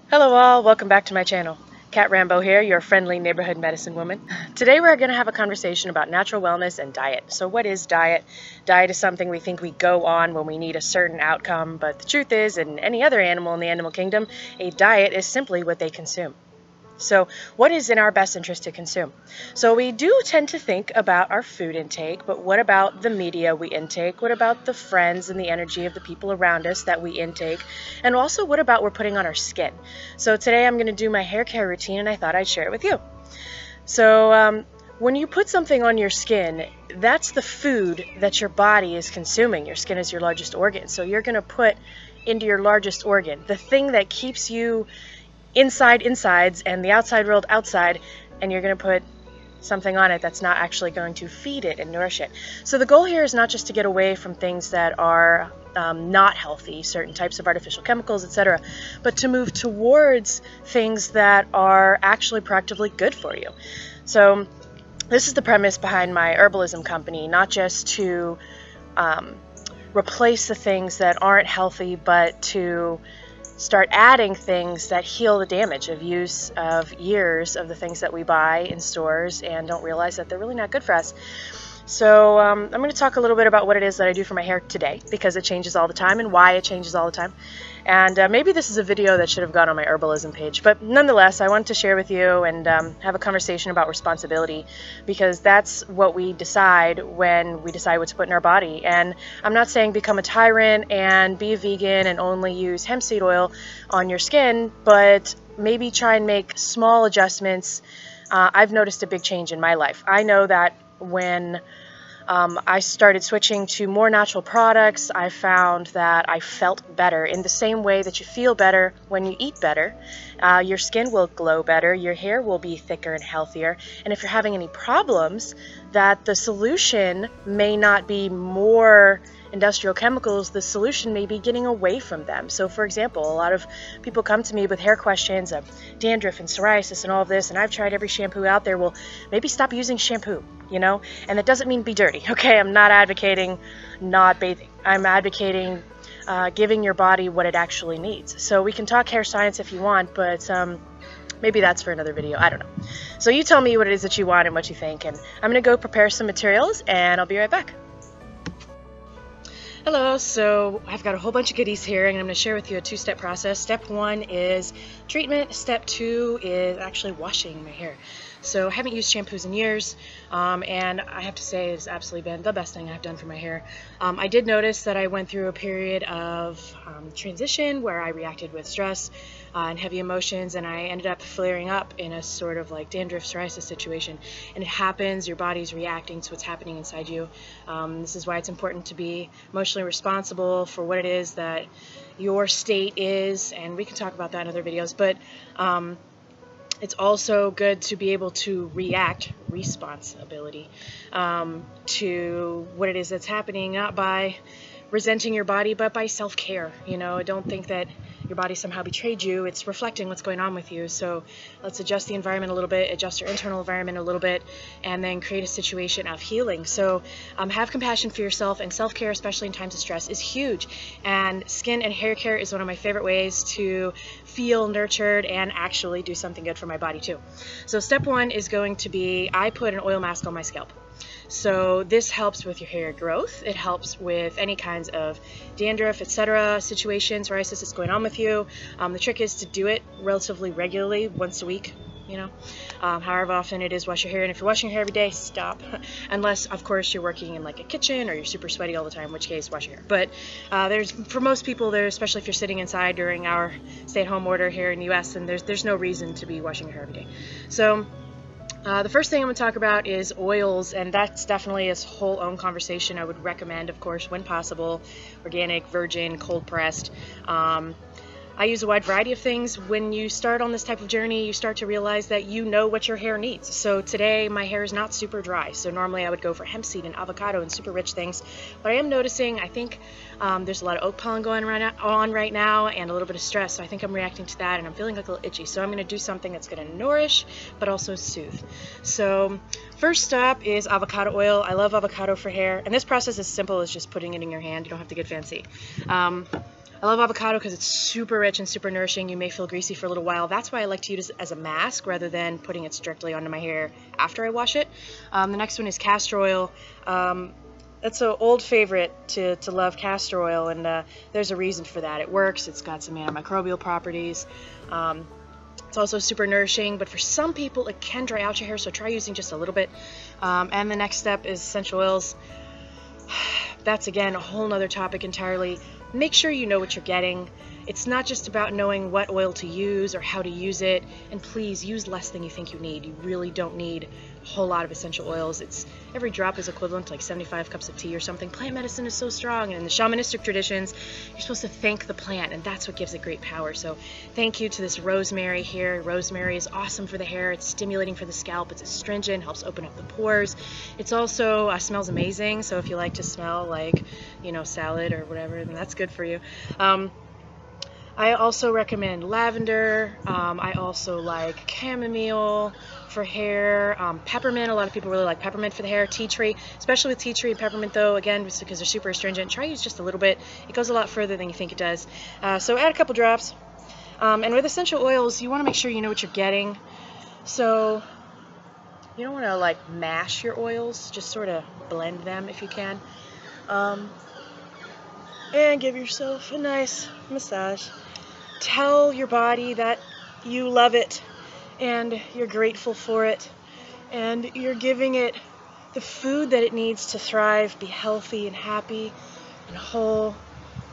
Hello all, welcome back to my channel. Kat Rambo here, your friendly neighborhood medicine woman. Today we're going to have a conversation about natural wellness and diet. So what is diet? Diet is something we think we go on when we need a certain outcome, but the truth is, in any other animal in the animal kingdom, a diet is simply what they consume. So what is in our best interest to consume? So we do tend to think about our food intake, but what about the media we intake? What about the friends and the energy of the people around us that we intake? And also, what about we're putting on our skin? So today I'm going to do my hair care routine, and I thought I'd share it with you. So when you put something on your skin, that's the food that your body is consuming. Your skin is your largest organ. So you're going to put into your largest organ, the thing that keeps you insides and the outside world outside, and you're going to put something on it that's not actually going to feed it and nourish it. So the goal here is not just to get away from things that are not healthy, certain types of artificial chemicals, etc., but to move towards things that are actually proactively good for you. So this is the premise behind my herbalism company, not just to replace the things that aren't healthy, but to start adding things that heal the damage of use of years of the things that we buy in stores and don't realize that they're really not good for us. So I'm going to talk a little bit about what it is that I do for my hair today, because it changes all the time and why it changes all the time. And maybe this is a video that should have gone on my herbalism page, but nonetheless, I wanted to share with you and have a conversation about responsibility, because that's what we decide when we decide what to put in our body. And I'm not saying become a tyrant and be a vegan and only use hemp seed oil on your skin, but maybe try and make small adjustments. I've noticed a big change in my life. I know that when I started switching to more natural products, I found that I felt better. In the same way that you feel better when you eat better, your skin will glow better, your hair will be thicker and healthier, and if you're having any problems, that the solution may not be more industrial chemicals, the solution may be getting away from them. So for example, a lot of people come to me with hair questions of dandruff and psoriasis and all of this, and I've tried every shampoo out there. Well, maybe stop using shampoo, you know? And that doesn't mean be dirty, okay? I'm not advocating not bathing. I'm advocating giving your body what it actually needs. So we can talk hair science if you want, but maybe that's for another video. I don't know. So you tell me what it is that you want and what you think, and I'm gonna go prepare some materials and I'll be right back. Hello, so I've got a whole bunch of goodies here, and I'm going to share with you a two-step process. Step 1 is treatment. Step 2 is actually washing my hair. So I haven't used shampoos in years, and I have to say it's absolutely been the best thing I've done for my hair. I did notice that I went through a period of transition where I reacted with stress and heavy emotions, and I ended up flaring up in a sort of like dandruff psoriasis situation. And it happens, your body's reacting to what's happening inside you. This is why it's important to be emotionally responsible for what it is that your state is, and we can talk about that in other videos, but it's also good to be able to react, responsibility, to what it is that's happening, not by resenting your body, but by self-care. You know, don't think that your body somehow betrayed you. It's reflecting what's going on with you. So let's adjust the environment a little bit, adjust your internal environment a little bit, and then create a situation of healing. So have compassion for yourself, and self-care, especially in times of stress, is huge. And skin and hair care is one of my favorite ways to feel nurtured and actually do something good for my body too. So step 1 is going to be, I put an oil mask on my scalp. So this helps with your hair growth. It helps with any kinds of dandruff, etc. situations, psoriasis that's going on with you. The trick is to do it relatively regularly, once a week. You know, however often it is, wash your hair. And if you're washing your hair every day, stop. Unless, of course, you're working in like a kitchen or you're super sweaty all the time, in which case, wash your hair. But for most people, especially if you're sitting inside during our stay-at-home order here in the U.S., and there's no reason to be washing your hair every day. So the first thing I'm going to talk about is oils, and that's definitely a whole own conversation. I would recommend, of course, when possible, organic, virgin, cold pressed. I use a wide variety of things. When you start on this type of journey, you start to realize that you know what your hair needs. So today my hair is not super dry, so normally I would go for hemp seed and avocado and super rich things, but I am noticing, I think there's a lot of oak pollen going on right now and a little bit of stress, so I think I'm reacting to that and I'm feeling like a little itchy. So I'm going to do something that's going to nourish but also soothe. So first up is avocado oil. I love avocado for hair, and this process is simple as just putting it in your hand. You don't have to get fancy. I love avocado because it's super rich and super nourishing. You may feel greasy for a little while. That's why I like to use it as a mask rather than putting it strictly onto my hair after I wash it. The next one is castor oil. That's an old favorite to love castor oil, and there's a reason for that. It works. It's got some antimicrobial properties. It's also super nourishing, but for some people it can dry out your hair, so try using just a little bit. And the next step is essential oils. That's, again, a whole nother topic entirely. Make sure you know what you're getting. It's not just about knowing what oil to use or how to use it, and please use less than you think you need. You really don't need a whole lot of essential oils. Every drop is equivalent to like 75 cups of tea or something. Plant medicine is so strong, and in the shamanistic traditions, you're supposed to thank the plant, and that's what gives it great power. So thank you to this rosemary here. Rosemary is awesome for the hair. It's stimulating for the scalp. It's astringent, helps open up the pores. It's also smells amazing, so if you like to smell like, salad or whatever, then that's good for you. I also recommend lavender. I also like chamomile for hair. Peppermint, a lot of people really like peppermint for the hair. Tea tree, especially with tea tree and peppermint though, again, just because they're super astringent. Try use just a little bit. It goes a lot further than you think it does. So add a couple drops. And with essential oils, you want to make sure you know what you're getting. So you don't want to like mash your oils, just sort of blend them if you can. And give yourself a nice massage. Tell your body that you love it and you're grateful for it and you're giving it the food that it needs to thrive, be healthy and happy and whole.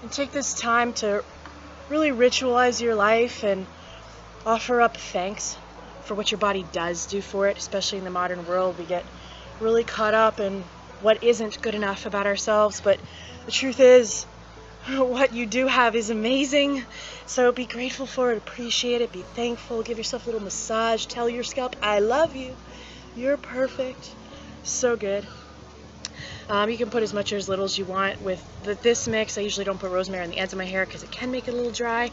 And take this time to really ritualize your life and offer up thanks for what your body does do for it, especially in the modern world. We get really caught up in what isn't good enough about ourselves, but the truth is, what you do have is amazing. So be grateful for it, appreciate it, be thankful, give yourself a little massage, tell your scalp, I love you, you're perfect, so good. You can put as much or as little as you want with this mix. I usually don't put rosemary on the ends of my hair because it can make it a little dry.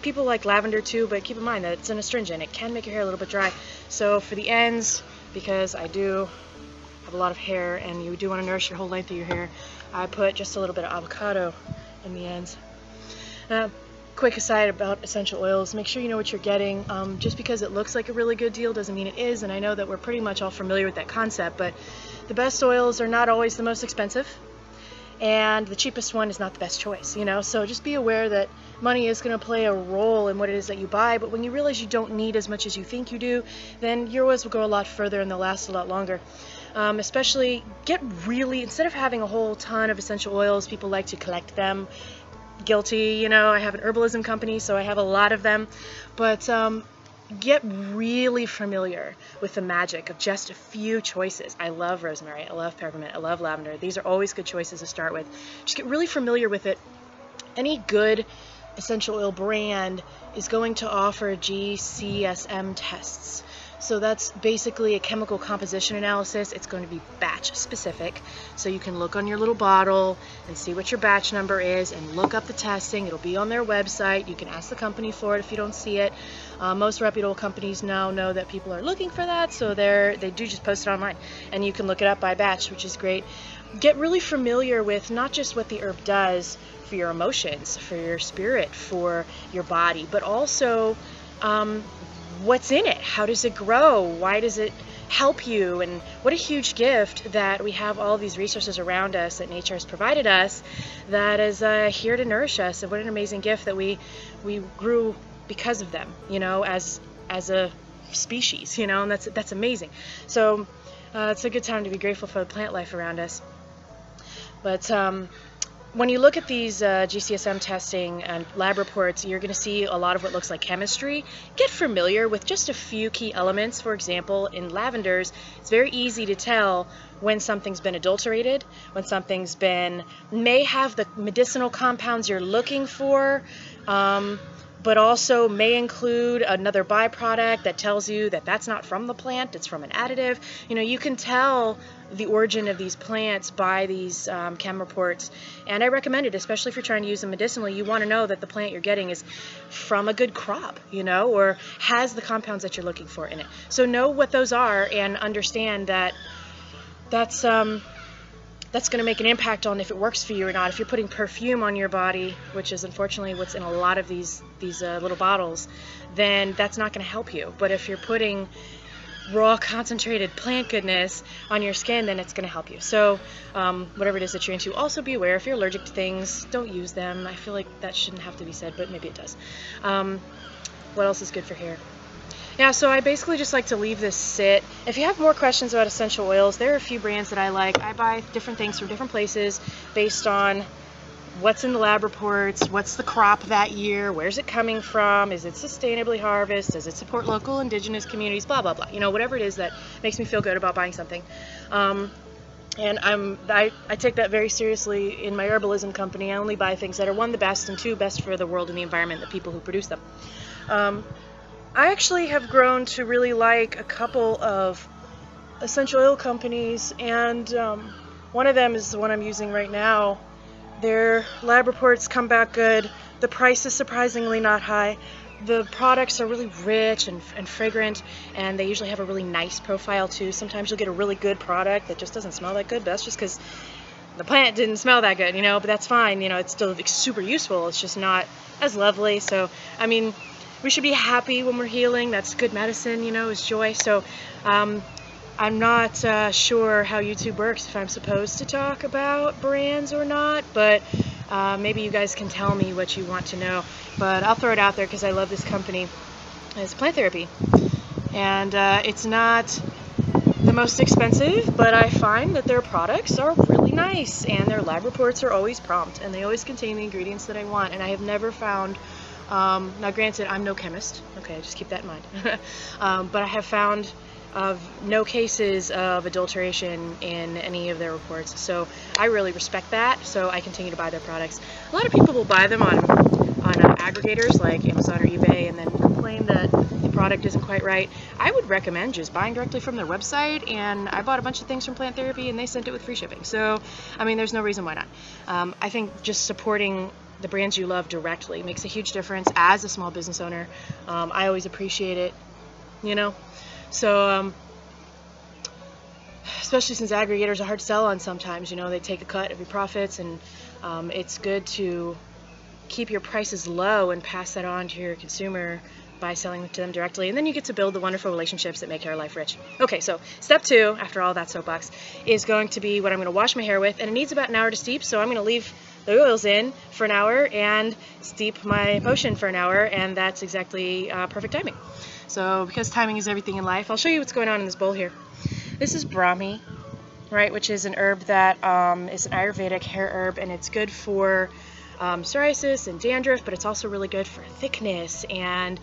People like lavender too, but keep in mind that it's an astringent. It can make your hair a little bit dry. So for the ends, because I do have a lot of hair and you do want to nourish your whole length of your hair, I put just a little bit of avocado in the ends. Quick aside about essential oils, make sure you know what you're getting. Just because it looks like a really good deal doesn't mean it is, and I know that we're pretty much all familiar with that concept, but the best oils are not always the most expensive, and the cheapest one is not the best choice, So just be aware that money is going to play a role in what it is that you buy, but when you realize you don't need as much as you think you do, then your oils will go a lot further and they'll last a lot longer. Especially instead of having a whole ton of essential oils, people like to collect them. Guilty, I have an herbalism company, so I have a lot of them, but get really familiar with the magic of just a few choices. I love rosemary, I love peppermint, I love lavender. These are always good choices to start with. Just get really familiar with it. Any good essential oil brand is going to offer GCSM tests. So that's basically a chemical composition analysis. It's going to be batch specific. So you can look on your little bottle and see what your batch number is and look up the testing. It'll be on their website. You can ask the company for it if you don't see it. Most reputable companies now know that people are looking for that, so they do just post it online. And you can look it up by batch, which is great. Get really familiar with not just what the herb does for your emotions, for your spirit, for your body, but also what's in it, how does it grow, why does it help you, and what a huge gift that we have all these resources around us that nature has provided us that is here to nourish us, and what an amazing gift that we grew because of them, as a species, and that's amazing. So it's a good time to be grateful for the plant life around us. But when you look at these GCSM testing and lab reports, you're going to see a lot of what looks like chemistry. Get familiar with just a few key elements. For example, in lavenders, it's very easy to tell when something's been adulterated, when something's may have the medicinal compounds you're looking for, but also may include another byproduct that tells you that that's not from the plant, it's from an additive. You can tell the origin of these plants by these chem reports, and I recommend it, especially if you're trying to use them medicinally. You want to know that the plant you're getting is from a good crop, or has the compounds that you're looking for in it. So know what those are and understand that that's that's going to make an impact on if it works for you or not. If you're putting perfume on your body, which is unfortunately what's in a lot of these little bottles, then that's not going to help you. But if you're putting raw concentrated plant goodness on your skin, then it's going to help you. So whatever it is that you're into, also be aware if you're allergic to things, don't use them. I feel like that shouldn't have to be said, but maybe it does. What else is good for hair? Yeah, so I basically just like to leave this sit. If you have more questions about essential oils, there are a few brands that I like. I buy different things from different places based on what's in the lab reports, what's the crop that year, where's it coming from, is it sustainably harvested, does it support local indigenous communities, blah, blah, blah. You know, whatever it is that makes me feel good about buying something. And I take that very seriously in my herbalism company. I only buy things that are, one, the best, and two, best for the world and the environment, the people who produce them. I actually have grown to really like a couple of essential oil companies, and one of them is the one I'm using right now. Their lab reports come back good. The price is surprisingly not high. The products are really rich and fragrant, and they usually have a really nice profile too. Sometimes you'll get a really good product that just doesn't smell that good, but that's just because the plant didn't smell that good, you know, but that's fine. You know, it's still super useful. It's just not as lovely. So, I mean, we should be happy when we're healing. That's good medicine, you know, is joy. So I'm not sure how YouTube works, if I'm supposed to talk about brands or not, but maybe you guys can tell me what you want to know. But I'll throw it out there because I love this company. It's Plant Therapy. And it's not the most expensive, but I find that their products are really nice, and their lab reports are always prompt, and they always contain the ingredients that I want. And I have never found, now granted, I'm no chemist, okay, just keep that in mind, but I have found no cases of adulteration in any of their reports, so I really respect that, so I continue to buy their products. A lot of people will buy them on aggregators like Amazon or eBay and then complain that the product isn't quite right. I would recommend just buying directly from their website, and I bought a bunch of things from Plant Therapy and they sent it with free shipping, so I mean, there's no reason why not. I think just supporting the brands you love directly makes a huge difference as a small business owner. I always appreciate it, you know. So, especially since aggregators are hard to sell on sometimes, you know, they take a cut of your profits, and it's good to keep your prices low and pass that on to your consumer by selling to them directly, and then you get to build the wonderful relationships that make your life rich. Okay, so step 2, after all that soapbox, is going to be what I'm going to wash my hair with, and it needs about an hour to steep, so I'm going to leave the oils in for an hour and steep my potion for an hour, and that's exactly perfect timing. So because timing is everything in life, I'll show you what's going on in this bowl here. This is Brahmi, right, which is an herb that is an Ayurvedic hair herb, and it's good for psoriasis and dandruff, but it's also really good for thickness and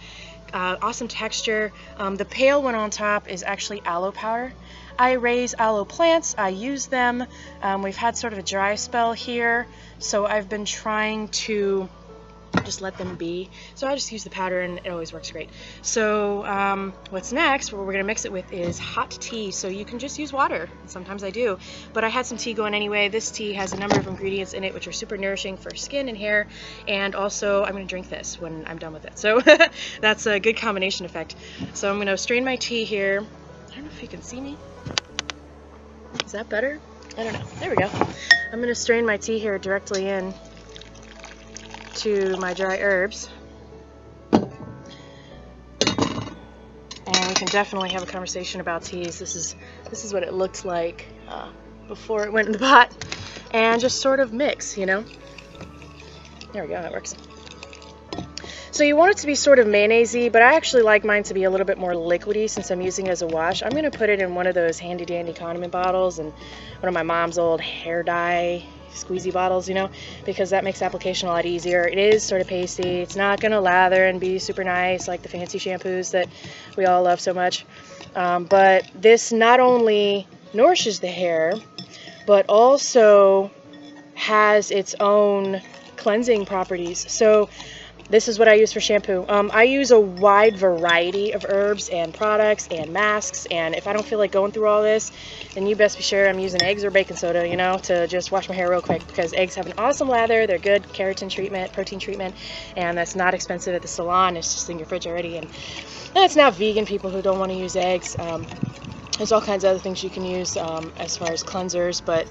awesome texture. The pale one on top is actually aloe powder. I raise aloe plants, I use them. We've had sort of a dry spell here, so I've been trying to just let them be. So I just use the powder and it always works great. So what's next, what we're going to mix it with, is hot tea. So you can just use water. Sometimes I do. But I had some tea going anyway. This tea has a number of ingredients in it which are super nourishing for skin and hair. And also I'm going to drink this when I'm done with it. So that's a good combination effect. So I'm going to strain my tea here. I don't know if you can see me. Is that better? I don't know. There we go. I'm going to strain my tea here directly in to my dry herbs, and we can definitely have a conversation about teas. This is what it looked like before it went in the pot, and just sort of mix, you know. There we go, that works. So you want it to be sort of mayonnaise-y, but I actually like mine to be a little bit more liquidy since I'm using it as a wash. I'm going to put it in one of those handy-dandy condiment bottles and one of my mom's old hair dye squeezy bottles, you know, because that makes application a lot easier. It is sort of pasty. It's not going to lather and be super nice like the fancy shampoos that we all love so much. But this not only nourishes the hair, but also has its own cleansing properties. So this is what I use for shampoo. I use a wide variety of herbs and products and masks, and if I don't feel like going through all this, then you best be sure I'm using eggs or baking soda, you know, to just wash my hair real quick, because eggs have an awesome lather, they're good keratin treatment, protein treatment, and that's not expensive at the salon. It's just in your fridge already, and it's now vegan people who don't want to use eggs. There's all kinds of other things you can use as far as cleansers, but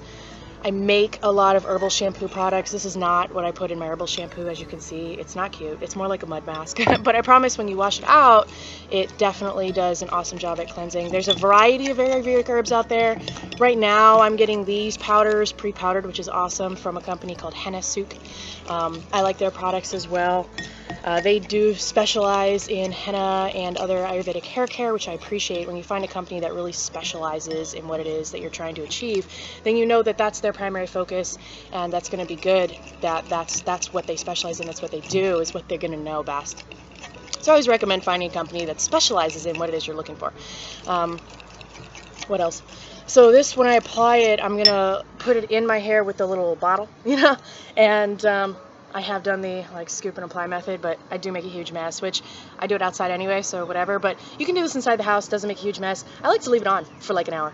I make a lot of herbal shampoo products. This is not what I put in my herbal shampoo, as you can see. It's not cute. It's more like a mud mask. But I promise when you wash it out, it definitely does an awesome job at cleansing. There's a variety of ayurvedic herbs out there. Right now, I'm getting these powders pre-powdered, which is awesome, from a company called Henna Souk. I like their products as well. They do specialize in henna and other Ayurvedic hair care, which I appreciate. When you find a company that really specializes in what it is that you're trying to achieve, then you know that that's their primary focus, and that's going to be good. That's what they specialize in, that's what they do, is what they're going to know best. So I always recommend finding a company that specializes in what it is you're looking for. What else? So this, when I apply it, I'm going to put it in my hair with the little bottle, and I have done the scoop and apply method, but I do make a huge mess, which I do it outside anyway, so whatever. But you can do this inside the house, doesn't make a huge mess. I like to leave it on for like an hour.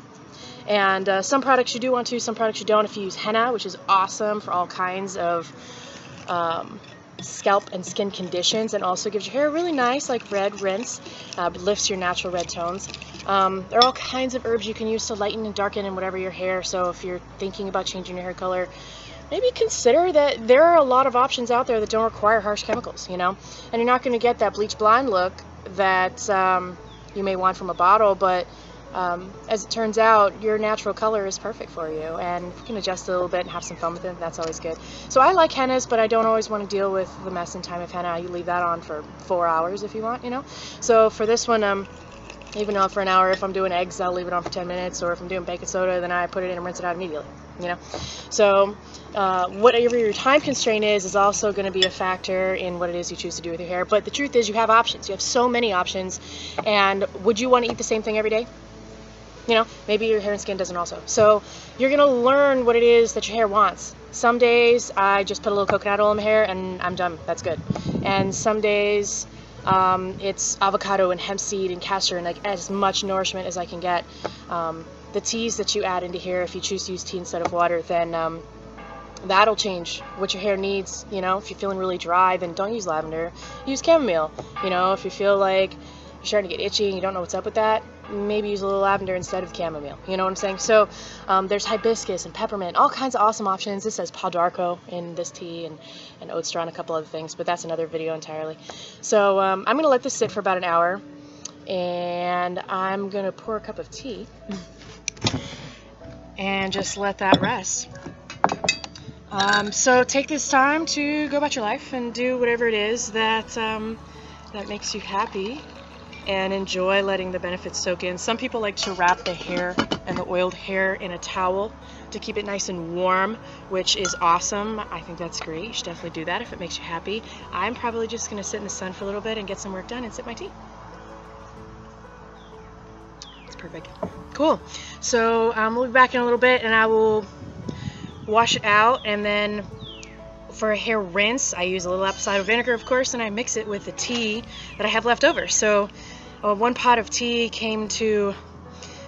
And some products you do want to, some products you don't. If you use henna, which is awesome for all kinds of scalp and skin conditions, and also gives your hair a really nice red rinse, lifts your natural red tones. There are all kinds of herbs you can use to lighten and darken and whatever your hair. So if you're thinking about changing your hair color, maybe consider that there are a lot of options out there that don't require harsh chemicals, and you're not going to get that bleach blonde look that you may want from a bottle, but as it turns out, your natural color is perfect for you, and you can adjust it a little bit and have some fun with it. That's always good. So I like hennas, but I don't always want to deal with the mess and time of henna. You leave that on for 4 hours if you want, So for this one, even though for an hour, if I'm doing eggs, I'll leave it on for 10 minutes, or if I'm doing baking soda, then I put it in and rinse it out immediately, So whatever your time constraint is also going to be a factor in what it is you choose to do with your hair. But the truth is, you have options. You have so many options, and would you want to eat the same thing every day? Maybe your hair and skin doesn't also. So you're going to learn what it is that your hair wants. Some days I just put a little coconut oil in my hair and I'm done. That's good. And some days it's avocado and hemp seed and castor and as much nourishment as I can get. The teas that you add into here, if you choose to use tea instead of water, then that'll change what your hair needs. If you're feeling really dry, then don't use lavender. Use chamomile. If you feel like you're starting to get itchy and you don't know what's up with that, maybe use a little lavender instead of chamomile. You know what I'm saying? So there's hibiscus and peppermint, all kinds of awesome options. This says pau d'arco in this tea, and oat straw and a couple other things, but that's another video entirely. So I'm going to let this sit for about an hour, and I'm going to pour a cup of tea and just let that rest. So take this time to go about your life and do whatever it is that that makes you happy, and enjoy letting the benefits soak in. Some people like to wrap the hair and the oiled hair in a towel to keep it nice and warm, which is awesome. I think that's great. You should definitely do that if it makes you happy. I'm probably just going to sit in the sun for a little bit and get some work done and sip my tea. It's perfect. Cool. So we'll be back in a little bit, and I will wash it out, and then for a hair rinse, I use a little apple cider vinegar, of course, and I mix it with the tea that I have left over. So 1 pot of tea came to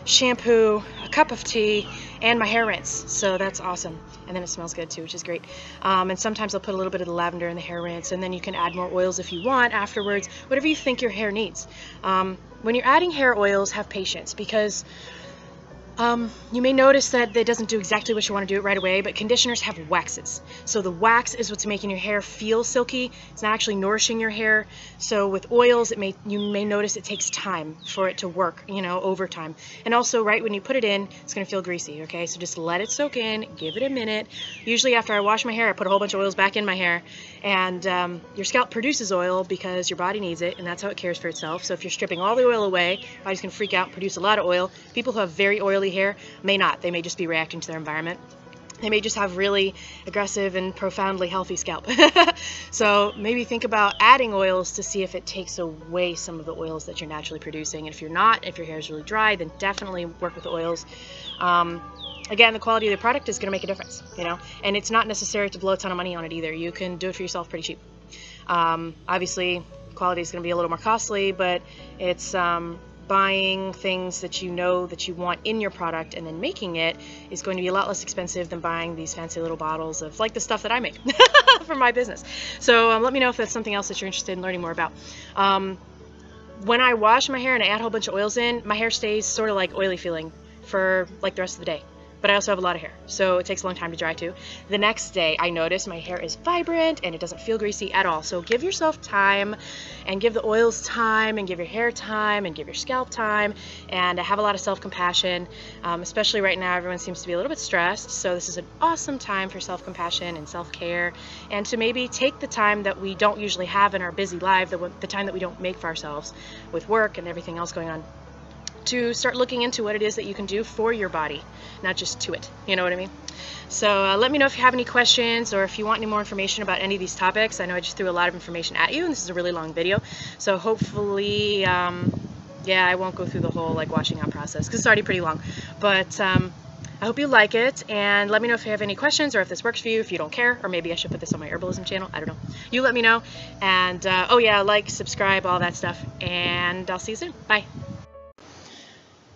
shampoo, a cup of tea, and my hair rinse. So that's awesome. And then it smells good too, which is great. And sometimes I'll put a little bit of the lavender in the hair rinse, and then you can add more oils if you want afterwards, whatever you think your hair needs. When you're adding hair oils, have patience, because you may notice that it doesn't do exactly what you want to do it right away, but conditioners have waxes. So the wax is what's making your hair feel silky. It's not actually nourishing your hair. So with oils, you may notice it takes time for it to work, over time. And also, right when you put it in, it's going to feel greasy, okay? So just let it soak in, give it a minute. Usually after I wash my hair, I put a whole bunch of oils back in my hair. And your scalp produces oil because your body needs it, and that's how it cares for itself. So if you're stripping all the oil away, your body's going to freak out and produce a lot of oil. People who have very oily hair may not. They may just be reacting to their environment. They may just have really aggressive and profoundly healthy scalp. So maybe think about adding oils to see if it takes away some of the oils that you're naturally producing. And if you're not, if your hair is really dry, then definitely work with the oils. Again, the quality of the product is going to make a difference, and it's not necessary to blow a ton of money on it either. You can do it for yourself pretty cheap. Obviously, quality is going to be a little more costly, but it's buying things that you know that you want in your product and then making it is going to be a lot less expensive than buying these fancy little bottles of the stuff that I make for my business. So let me know if that's something else that you're interested in learning more about. When I wash my hair and I add a whole bunch of oils in, my hair stays sort of oily feeling for the rest of the day. but I also have a lot of hair, so it takes a long time to dry too. The next day, I notice my hair is vibrant and it doesn't feel greasy at all. So give yourself time, and give the oils time, and give your hair time, and give your scalp time, and have a lot of self-compassion. Especially right now, everyone seems to be a little bit stressed, so this is an awesome time for self-compassion and self-care, and to maybe take the time that we don't usually have in our busy life, the time that we don't make for ourselves with work and everything else going on, to start looking into what it is that you can do for your body, not just to it. You know what I mean? So let me know if you have any questions, or if you want any more information about any of these topics. I know I just threw a lot of information at you, and this is a really long video, so hopefully yeah, I won't go through the whole like washing out process because it's already pretty long, but I hope you like it, and let me know if you have any questions, or if this works for you, if you don't care, or maybe I should put this on my herbalism channel. I don't know. You let me know, and oh yeah, like, subscribe, all that stuff, and I'll see you soon. Bye.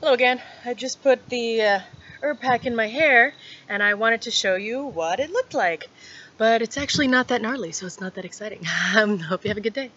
Hello again. I just put the herb pack in my hair, and I wanted to show you what it looked like. But it's actually not that gnarly, so it's not that exciting. Hope you have a good day.